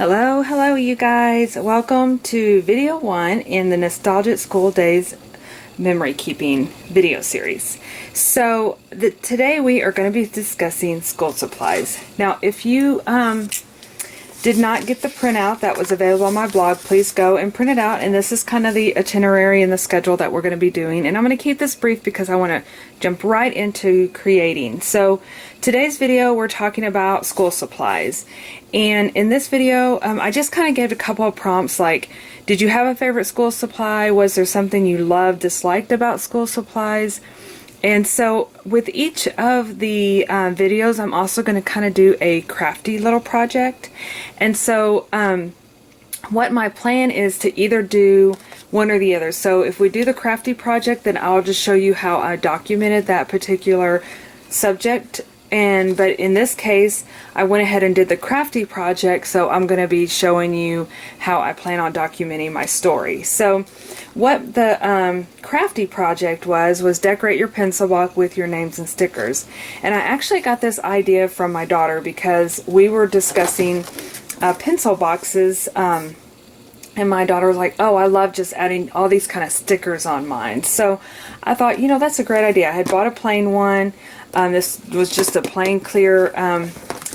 Hello you guys. Welcome to video 1 in the Nostalgic School Days Memory Keeping video series. So today we are going to be discussing school supplies. Now if you did not get the printout that was available on my blog, please go and print it out. And this is kind of the itinerary and the schedule that we're going to be doing. And I'm going to keep this brief because I want to jump right into creating. So today's video we're talking about school supplies. And in this video I just kind of gave a couple of prompts like, did you have a favorite school supply? Was there something you loved, disliked about school supplies? And so with each of the videos, I'm also going to kind of do a crafty little project. And so what my plan is to either do one or the other. So if we do the crafty project, then I'll just show you how I documented that particular subject. But in this case, I went ahead and did the crafty project, so I'm going to be showing you how I plan on documenting my story. So what the crafty project was decorate your pencil box with your names and stickers. And I actually got this idea from my daughter because we were discussing pencil boxes, and my daughter was like, oh, I love just adding all these kind of stickers on mine. So I thought, you know, that's a great idea. I had bought a plain one. This was just a plain clear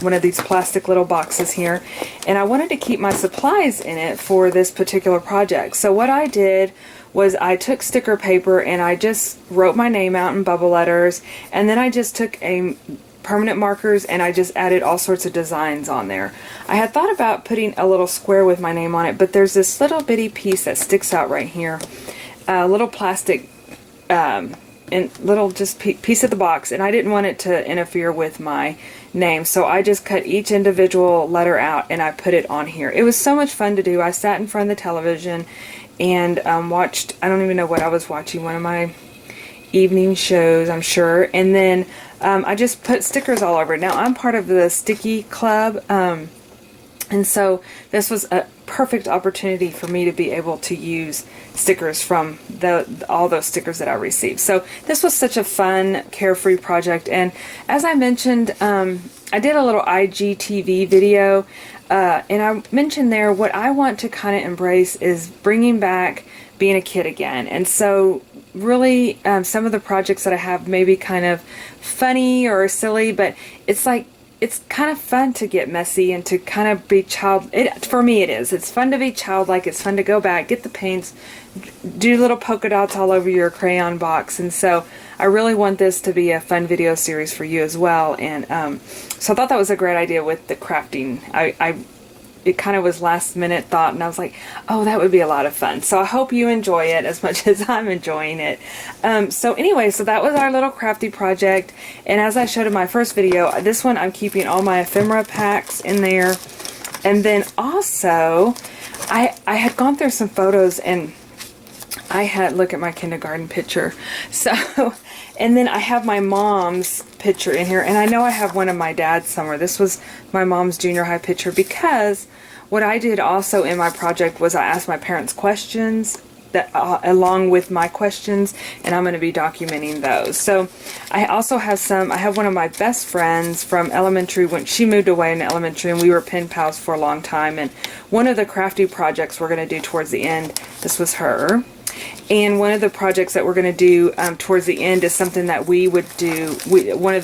one of these plastic little boxes here, and I wanted to keep my supplies in it for this particular project. So what I did was I took sticker paper and I just wrote my name out in bubble letters, and then I just took a permanent markers and I just added all sorts of designs on there. I had thought about putting a little square with my name on it, but there's this little bitty piece that sticks out right here, a little plastic and little just piece of the box, and I didn't want it to interfere with my name, so I just cut each individual letter out and I put it on here. It was so much fun to do. I sat in front of the television and watched, I don't even know what I was watching, one of my evening shows, I'm sure, and then I just put stickers all over it. Now I'm part of the Sticky Club, and so this was a perfect opportunity for me to be able to use stickers from all those stickers that I received. So this was such a fun, carefree project. And as I mentioned, I did a little IGTV video, and I mentioned there what I want to kind of embrace is bringing back being a kid again. And so really some of the projects that I have may be kind of funny or silly, but it's like, it's kind of fun to get messy and to kind of be for me it is. It's fun to be childlike. It's fun to go back, get the paints, do little polka dots all over your crayon box. And so I really want this to be a fun video series for you as well. And so I thought that was a great idea with the crafting. It kind of was last minute thought, and I was like, oh, that would be a lot of fun. So I hope you enjoy it as much as I'm enjoying it. So anyway, so that was our little crafty project. And as I showed in my first video, this one I'm keeping all my ephemera packs in there. And then also, I had gone through some photos and I had, look at my kindergarten picture. So, and then I have my mom's picture in here, and I know I have one of my dad's somewhere. This was my mom's junior high picture, because what I did also in my project was I asked my parents questions that along with my questions, and I'm going to be documenting those. So I also have I have one of my best friends from elementary, when she moved away in elementary, and we were pen pals for a long time. And one of the crafty projects we're going to do towards the end, this was her. And one of the projects that we're going to do towards the end is something that we would do. One of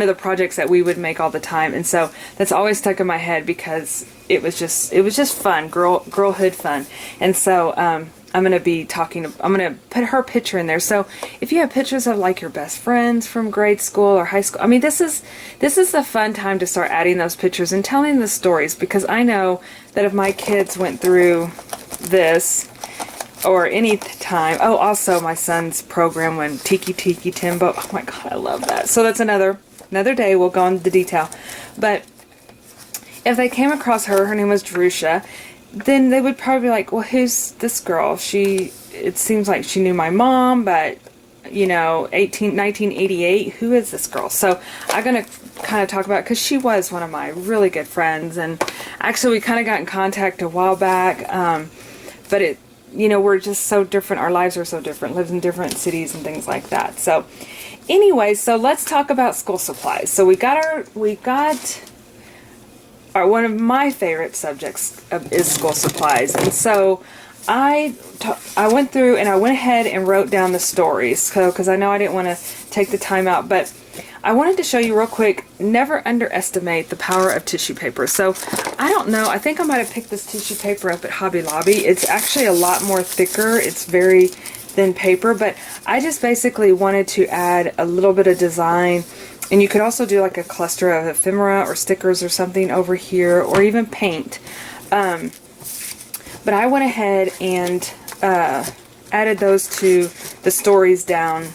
the projects that we would make all the time, and so that's always stuck in my head because it was just fun, girlhood fun. And so I'm going to be I'm going to put her picture in there. So if you have pictures of like your best friends from grade school or high school, I mean, this is the fun time to start adding those pictures and telling the stories, because I know that if my kids went through this, or any time. Oh, also my son's program when Tiki Tiki Timbo. Oh my God, I love that. So that's another day. We'll go into the detail. But if they came across her name was Jerusha, then they would probably be like, well, who's this girl? It seems like she knew my mom, but you know, 1988, who is this girl? So I'm going to kind of talk about, because she was one of my really good friends, and actually we kind of got in contact a while back, but you know, we're just so different. Our lives are so different. Lives in different cities and things like that. So anyway, so let's talk about school supplies. So we got one of my favorite subjects is school supplies. And so I went through and I went ahead and wrote down the stories because I know I didn't want to take the time out, but I wanted to show you real quick, never underestimate the power of tissue paper. So I don't know, I think I might have picked this tissue paper up at Hobby Lobby. It's actually a lot more thicker. It's very thin paper, but I just basically wanted to add a little bit of design. And you could also do like a cluster of ephemera or stickers or something over here, or even paint. But I went ahead and added those to the stories down.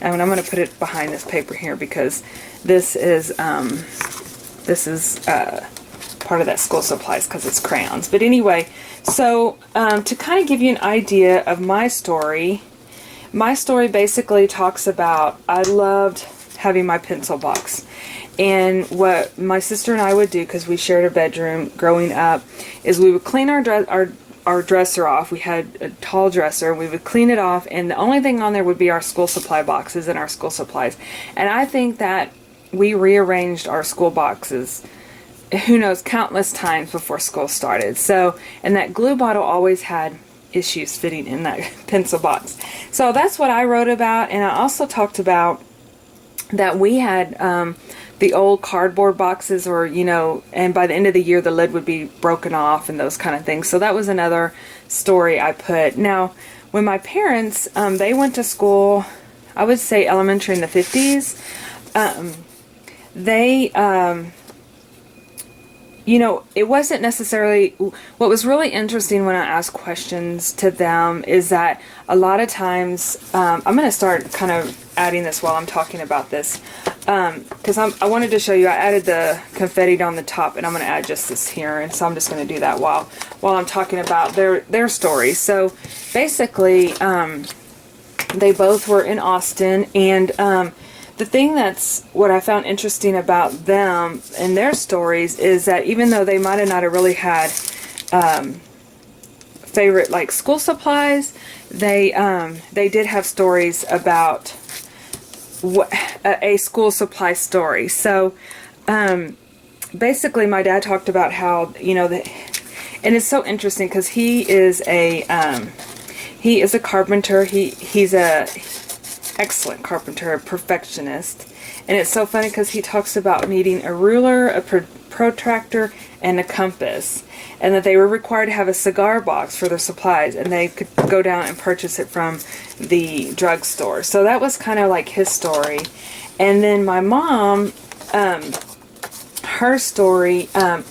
And I'm going to put it behind this paper here because this is part of that school supplies because it's crayons. But anyway, so to kind of give you an idea of my story basically talks about, I loved having my pencil box. And what my sister and I would do, because we shared a bedroom growing up, is we would clean our dresser off. We had a tall dresser. We would clean it off, and the only thing on there would be our school supply boxes and our school supplies. And I think that we rearranged our school boxes, who knows, countless times before school started. So, and that glue bottle always had issues fitting in that pencil box. So that's what I wrote about, and I also talked about that we had the old cardboard boxes, or and by the end of the year the lid would be broken off and those kind of things. So that was another story I put. Now, when my parents, they went to school, I would say elementary in the 50s, they, it wasn't necessarily, what was really interesting when I asked questions to them is that a lot of times, I'm going to start kind of adding this while I'm talking about this, because I wanted to show you, I added the confetti on the top, and I'm going to add just this here, and so I'm just going to do that while I'm talking about their story. So basically, they both were in Austin, and the thing that's what I found interesting about them and their stories is that even though they might have not have really had favorite like school supplies, they did have stories about a school supply story. So basically, my dad talked about how and it's so interesting because he is a carpenter. He's a excellent carpenter, a perfectionist, and it's so funny because he talks about needing a ruler, a protractor, and a compass, and that they were required to have a cigar box for their supplies, and they could go down and purchase it from the drugstore. So that was kind of like his story. And then my mom, her story, so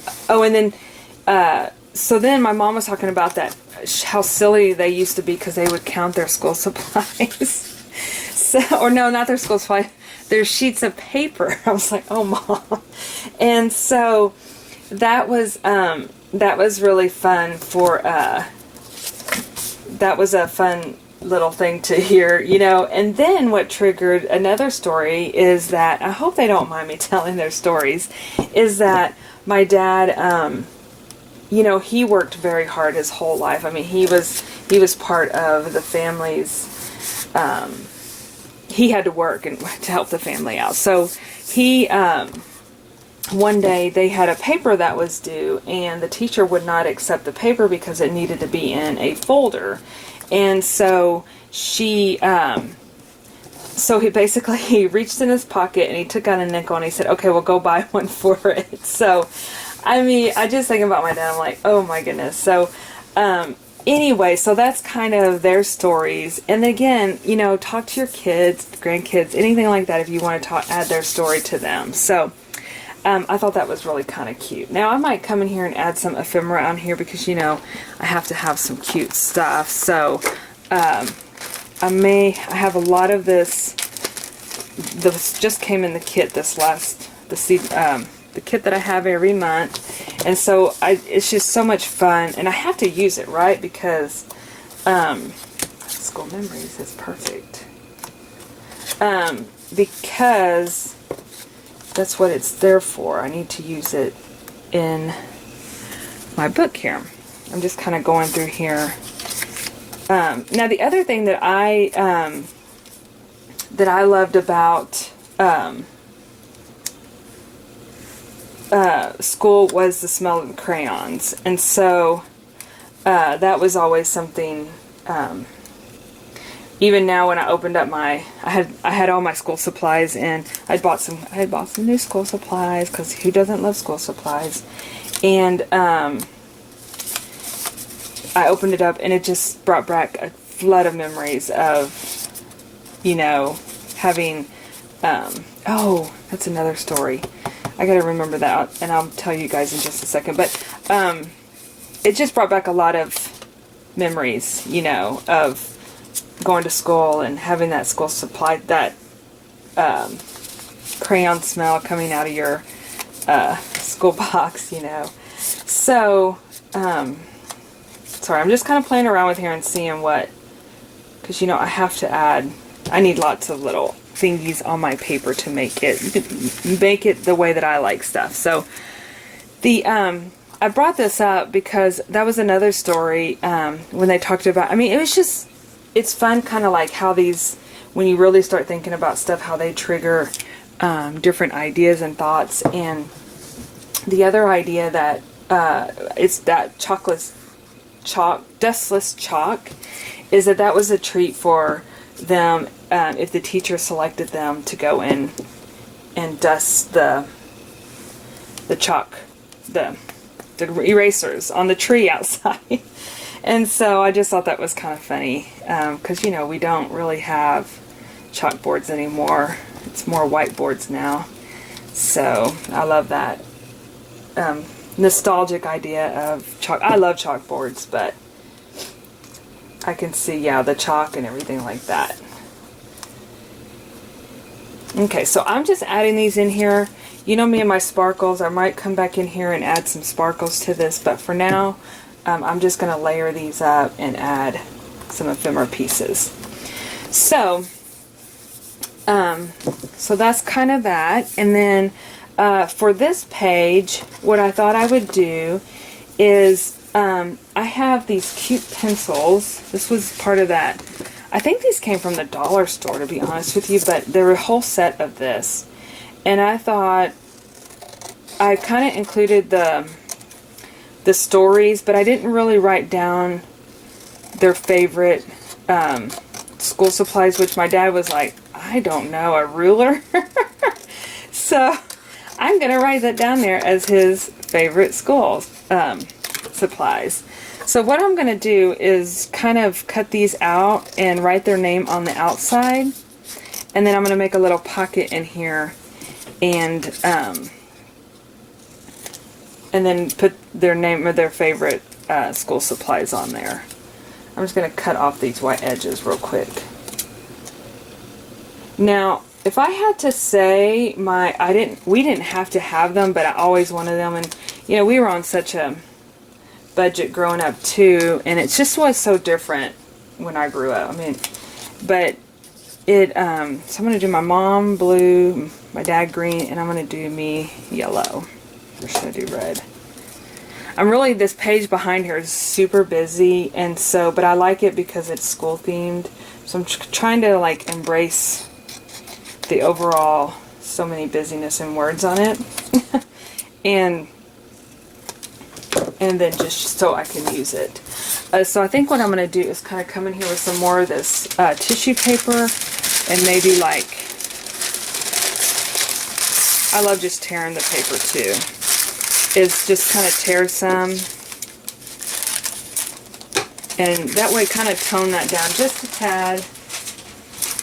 then my mom was talking about that, how silly they used to be because they would count their school supplies. So, or no, not their school supplies, their sheets of paper. I was like, oh, Mom. And so that was really fun that was a fun little thing to hear, and then what triggered another story is that, I hope they don't mind me telling their stories, is that my dad, he worked very hard his whole life. I mean, he was part of the family's, he had to work and to help the family out. So he, one day they had a paper that was due, and the teacher would not accept the paper because it needed to be in a folder. And so he basically, he reached in his pocket and he took out a nickel and he said, okay, well, go buy one for it. So, I mean, I just think about my dad, I'm like, oh my goodness. So, anyway, so that's kind of their stories. And again, talk to your kids, grandkids, anything like that if you want to add their story to them. So, I thought that was really kind of cute. Now, I might come in here and add some ephemera on here because, I have to have some cute stuff. So, I have a lot of this just came in the kit the kit that I have every month. And so it's just so much fun, and I have to use it, right? Because School Memories is perfect. Because that's what it's there for. I need to use it in my book here. I'm just kind of going through here. Now, the other thing that I loved about school was the smell of the crayons. And so that was always something, even now when I opened up I had all my school supplies, and I had bought some new school supplies, because who doesn't love school supplies? And I opened it up, and it just brought back a flood of memories of, you know, having, oh, that's another story. I gotta remember that, and I'll tell you guys in just a second. But it just brought back a lot of memories, you know, of going to school and having that school supply, that crayon smell coming out of your school box, you know. So, sorry, I'm just kind of playing around with here and seeing what, because, you know, I have to add, I need lots of little thingies on my paper to make it the way that I like stuff. So I brought this up because that was another story when they talked about, I mean, it was just, it's fun kind of like how these, when you really start thinking about stuff, how they trigger different ideas and thoughts. And the other idea that it's that dustless chalk, is that was a treat for them if the teacher selected them to go in and dust the chalk, the erasers on the tree outside. And so I just thought that was kind of funny, because, you know, we don't really have chalkboards anymore. It's more whiteboards now. So I love that nostalgic idea of chalk. I love chalkboards, but I can see, yeah, the chalk and everything like that. Okay, so I'm just adding these in here. You know me and my sparkles. I might come back in here and add some sparkles to this, but for now, I'm just going to layer these up and add some ephemera pieces. So, so that's kind of that. And then for this page, what I thought I would do is I have these cute pencils. This was part of that. I think these came from the dollar store, to be honest with you, but there were a whole set of this. And I thought I kind of included the stories, but I didn't really write down their favorite school supplies, which my dad was like, I don't know, a ruler? So I'm going to write that down there as his favorite school supplies. So what I'm going to do is kind of cut these out and write their name on the outside. And then I'm going to make a little pocket in here and then put their name or their favorite school supplies on there. I'm just going to cut off these white edges real quick. Now, if I had to say we didn't have to have them, but I always wanted them. And, you know, we were on such a budget growing up too, and it just was so different when I grew up. I mean, but it, so I'm going to do my mom blue, my dad green, and I'm going to do me yellow. Or should I do red? This page behind here is super busy, and so, but I like it because it's school themed. So I'm trying to like embrace the overall, so many busyness and words on it. and then just so I can use it. So I think what I'm going to do is kind of come in here with some more of this tissue paper, and maybe like, I love just tearing the paper too, is just kind of tear some, and that way kind of tone that down just a tad.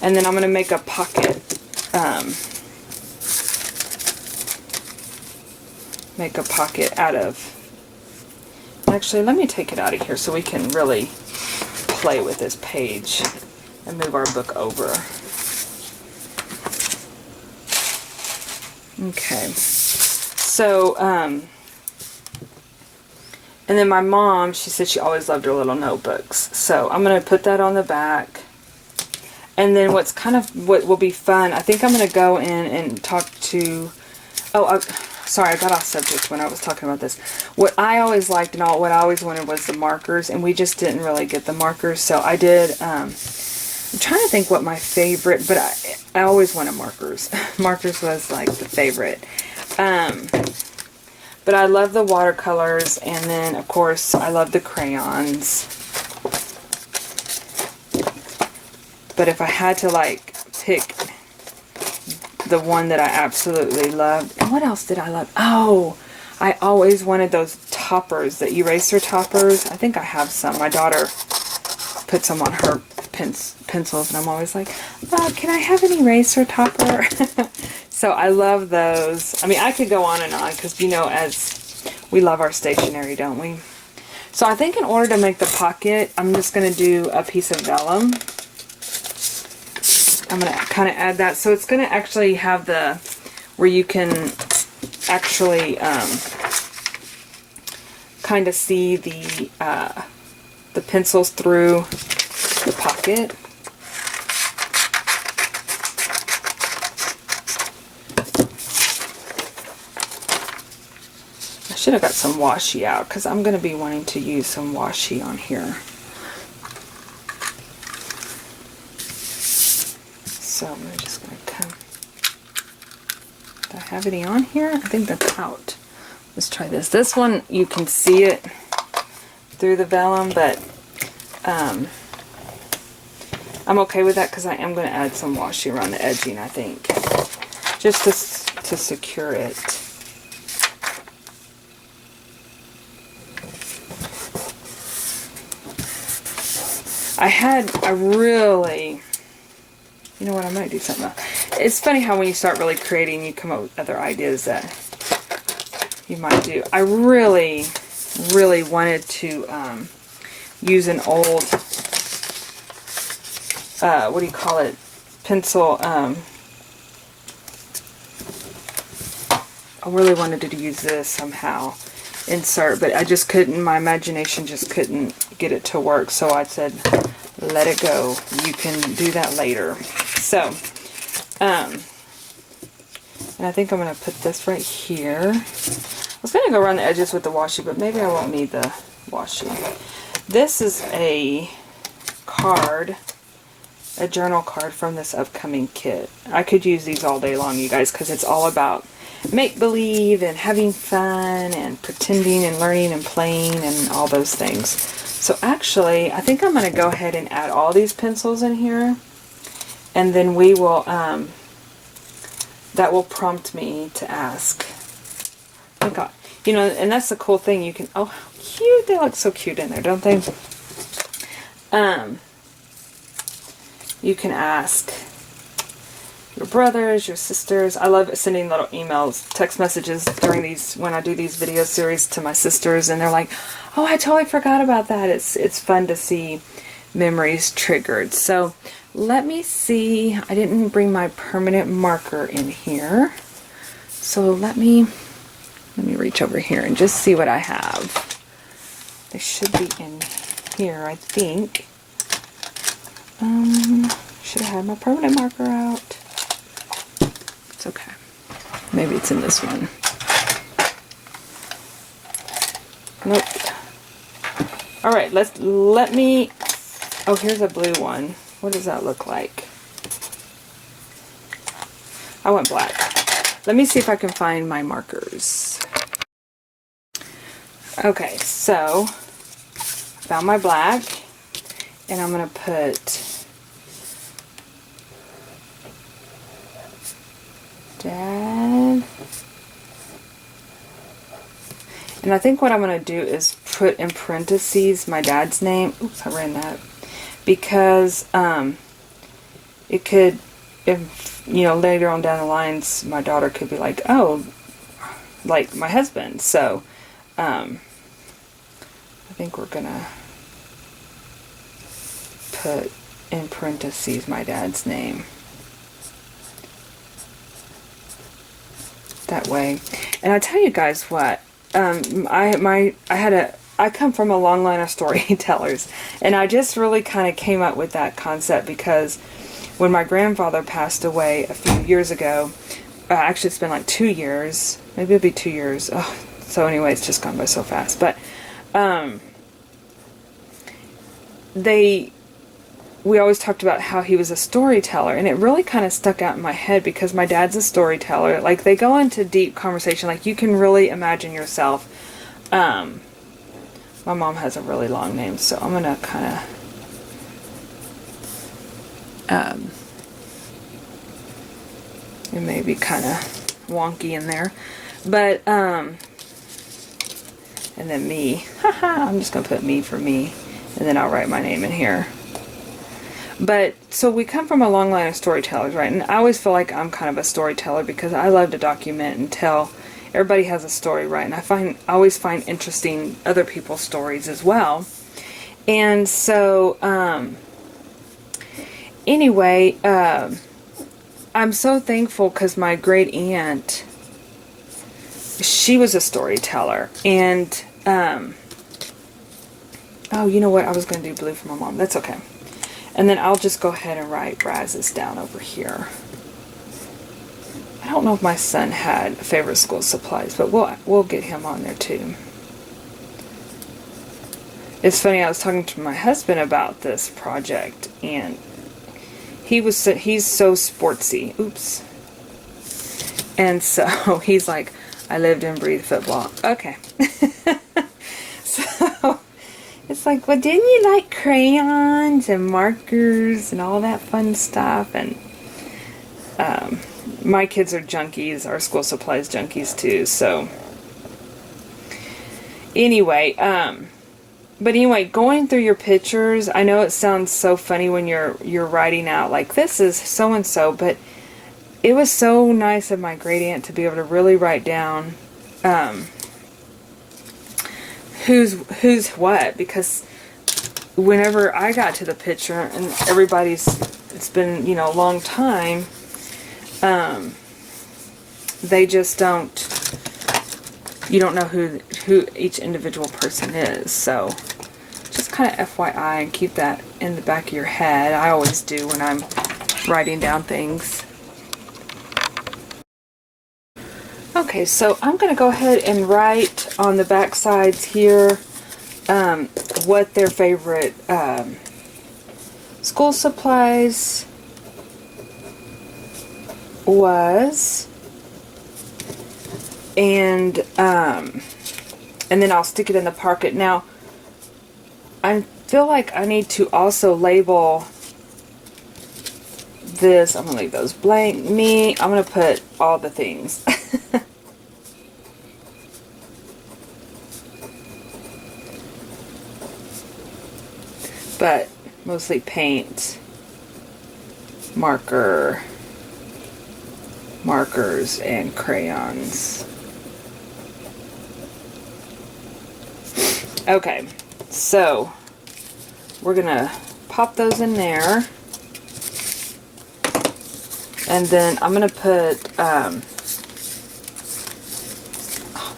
And then I'm going to make a pocket, out of, actually let me take it out of here so we can really play with this page and move our book over. Okay, so and then my mom, she said she always loved her little notebooks, so I'm going to put that on the back. And then what will be fun, I think I'm going to go in and talk to, sorry, I got off subject when I was talking about this. What I always liked and what I always wanted was the markers, and we just didn't really get the markers. So I did, I'm trying to think what my favorite, but I always wanted markers. Markers was like the favorite. But I love the watercolors, and then of course I love the crayons. But if I had to like pick the one that I absolutely loved, and what else did I love? Oh, I always wanted those toppers, the eraser toppers. I think I have some. My daughter puts them on her pencils, and I'm always like, can I have an eraser topper? So I love those. I mean, I could go on and on because, you know, as we love our stationery, don't we? So I think in order to make the pocket, I'm just going to do a piece of vellum. I'm going to kind of add that. So it's going to actually have the, where you can actually kind of see the pencils through the pocket. I should have got some washi out because I'm going to be wanting to use some washi on here. So we're just going to come. Do I have any on here? I think that's out. Let's try this. This one, you can see it through the vellum, but I'm okay with that because I am going to add some washi around the edging, I think, just to secure it. I really, you know what, I might do something else. It's funny how when you start really creating, you come up with other ideas that you might do. I really wanted to use an old, what do you call it, pencil, I really wanted to use this somehow, insert, but I just couldn't, my imagination just couldn't get it to work, so I said, let it go, you can do that later. So, and I think I'm going to put this right here. I was going to go around the edges with the washi, but maybe I won't need the washi. This is a card, a journal card from this upcoming kit. I could use these all day long, you guys, because it's all about make-believe and having fun and pretending and learning and playing and all those things. So actually, I think I'm going to go ahead and add all these pencils in here, and then we will, that will prompt me to ask. Oh God. You know, and that's the cool thing, you can, oh, how cute, they look so cute in there, don't they? You can ask your brothers, your sisters. I love sending little emails, text messages during these, when I do these video series to my sisters, and they're like, oh, I totally forgot about that. It's fun to see memories triggered. So let me see, I didn't bring my permanent marker in here. So let me reach over here and just see what I have. They should be in here, I think. Should have had my permanent marker out. It's okay. Maybe it's in this one. Nope. Alright, let me, oh, here's a blue one. What does that look like? I went black. Let me see if I can find my markers. Okay, so found my black, and I'm going to put Dad. And I think what I'm going to do is put in parentheses my dad's name. Oops, I ran that. Because it could, if, you know, later on down the lines, my daughter could be like, oh, like my husband. So, I think we're going to put in parentheses my dad's name. That way. And I tell you guys what, I come from a long line of storytellers, and I just really kind of came up with that concept because when my grandfather passed away a few years ago, actually it's been like 2 years, maybe it'll be 2 years. Oh, so anyway, it's just gone by so fast. But we always talked about how he was a storyteller, and it really kind of stuck out in my head because my dad's a storyteller. Like, they go into deep conversation, like you can really imagine yourself. My mom has a really long name, so I'm gonna kind of it may be kind of wonky in there, but and then me. I'm just gonna put me for me, and then I'll write my name in here. But, so we come from a long line of storytellers, right? And I always feel like I'm kind of a storyteller because I love to document and tell. Everybody has a story, right? And I always find interesting other people's stories as well. And so, anyway, I'm so thankful because my great aunt, she was a storyteller. And, oh, you know what? I was going to do blue for my mom. That's okay. And then I'll just go ahead and write Brazos down over here. I don't know if my son had favorite school supplies, but we'll get him on there too. It's funny, I was talking to my husband about this project, and he's so sportsy. Oops. And so he's like, I lived and breathed football. Okay. So it's like, well, didn't you like crayons and markers and all that fun stuff? And my kids are junkies, our school supplies junkies too. So anyway, but anyway, going through your pictures, I know it sounds so funny when you're writing out like this is so and so, but it was so nice of my great aunt to be able to really write down who's what, because whenever I got to the picture and it's been, a long time, they just you don't know who each individual person is. So just kind of FYI, and keep that in the back of your head. I always do when I'm writing down things. Okay, so I'm going to go ahead and write on the back sides here what their favorite school supplies was, and then I'll stick it in the pocket. Now, I feel like I need to also label this. I'm going to leave those blank. I'm going to put all the things. But mostly paint, markers, and crayons. Okay, so we're gonna pop those in there, and then I'm gonna put oh,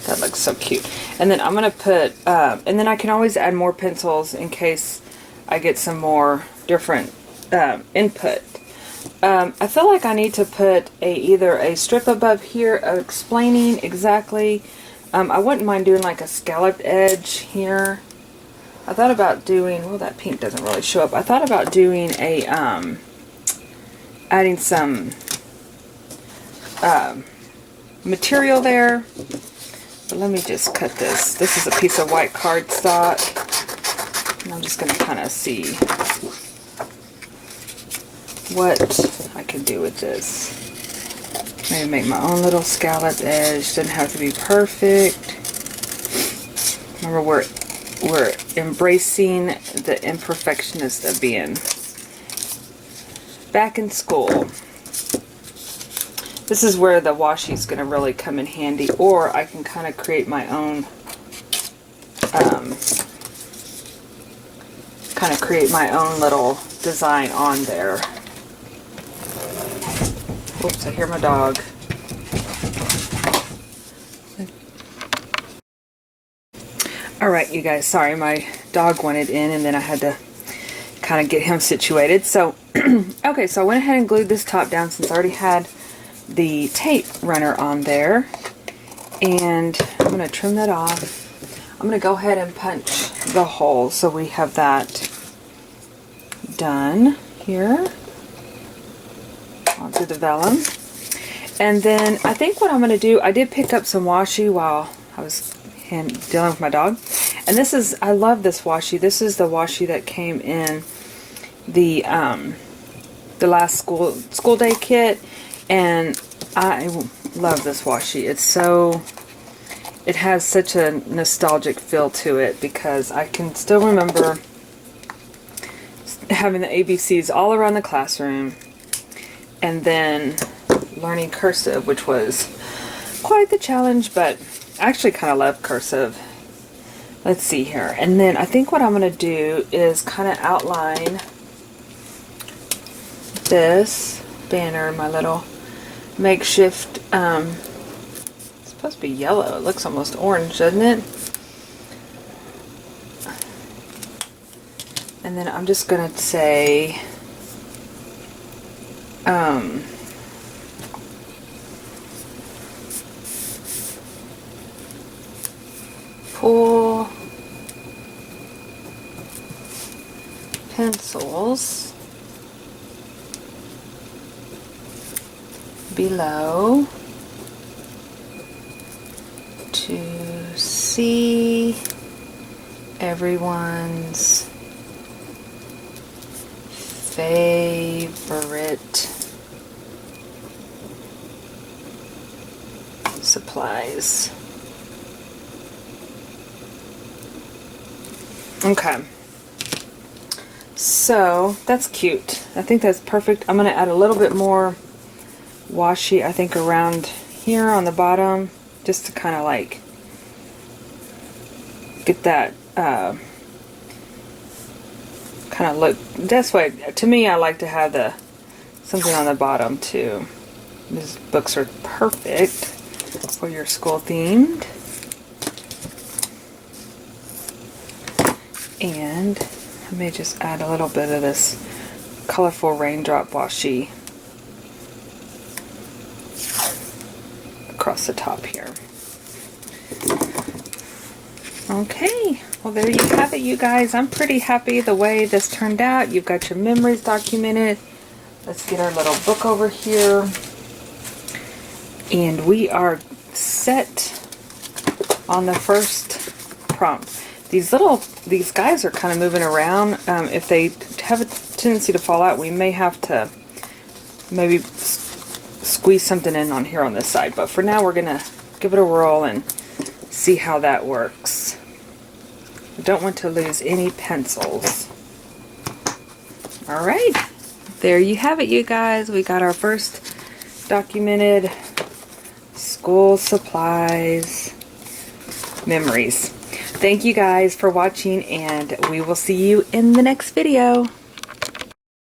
that looks so cute. And then I'm gonna put and then I can always add more pencils in case I get some more different input. I feel like I need to put either a strip above here explaining exactly. I wouldn't mind doing like a scalloped edge here. I thought about doing, well, that pink doesn't really show up. I thought about doing a, adding some material there. But let me just cut this. This is a piece of white cardstock. And I'm just going to kind of see what I can do with this. Maybe make my own little scalloped edge. Doesn't have to be perfect. Remember, we're embracing the imperfectionist of being back in school. This is where the washi is going to really come in handy, or I can kind of create my own little design on there. Oops, I hear my dog. Alright, you guys, sorry, my dog wanted in and then I had to kind of get him situated. So, okay, so I went ahead and glued this top down since I already had the tape runner on there. And I'm going to trim that off. I'm going to go ahead and punch the hole so we have that done here onto the vellum. And then I think what I'm going to do, I did pick up some washi while I was dealing with my dog. And this is, I love this washi. This is the washi that came in the last school day kit. And I love this washi. It's so, it has such a nostalgic feel to it because I can still remember having the ABCs all around the classroom and then learning cursive, which was quite the challenge, but I actually kind of love cursive. Let's see here. And then I think what I'm going to do is kind of outline this banner, my little makeshift, it's supposed to be yellow. It looks almost orange, doesn't it? And then I'm just going to say, pull pencils below to see everyone's favorite supplies. Okay, so that's cute. I think that's perfect. I'm going to add a little bit more washi, I think, around here on the bottom, just to kind of like get that kind of look. That's why, to me, I like to have the something on the bottom too. These books are perfect for your school themed. And I may just add a little bit of this colorful raindrop washi across the top here. Okay, well there you have it, you guys. I'm pretty happy the way this turned out. You've got your memories documented. Let's get our little book over here. And we are set on the first prompt. These guys are kind of moving around. If they have a tendency to fall out, we may have to maybe squeeze something in on here on this side. But for now, we're going to give it a whirl and see how that works. I don't want to lose any pencils. Alright, there you have it, you guys. We got our first documented school supplies memories. Thank you guys for watching, and we will see you in the next video.